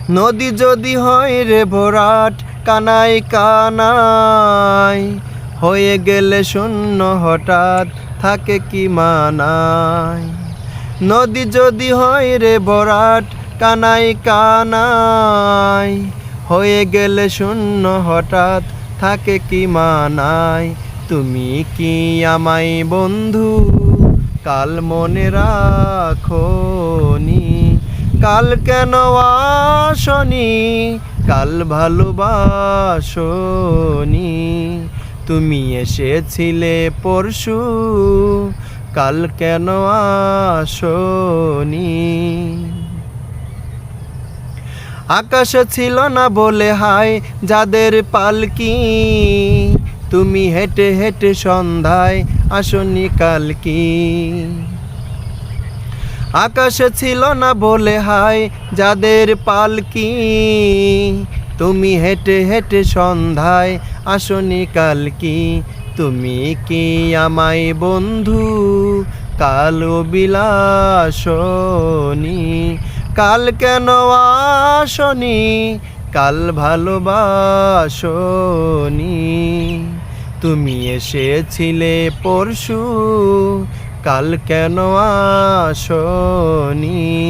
নদী যদি হয় রে ভরাট, কানাই কানাই হয়ে গেলে শূন্য হঠাৎ থাকে কি মানায়। নদী যদি হয় রে ভরাট, কানাই কানাই হয়ে গেলে শূন্য হঠাৎ থাকে কি মানায়। তুমি কি আমায় বন্ধু কাল মনে রাখোনি? কাল কেন আসনি? কাল ভালোবাসনি? তুমি এসেছিলে পরশু, কাল কেন আসনি? আকাশে ছিল না বলে হায় যাদের পালকি, তুমি হেঁটে হেঁটে সন্ধ্যায় আসনি কালকি। আকাশে ছিল না বলে হায় যাদের পালকি, তুমি হেঁটে হেঁটে সন্ধ্যায় আসনি কালকি। তুমি কি আমায় বন্ধু কাল বিলাসনি? কাল কেন আসনি? কাল ভালোবাসনি? তুমি এসেছিলে পরশু, কাল কেন আসনি?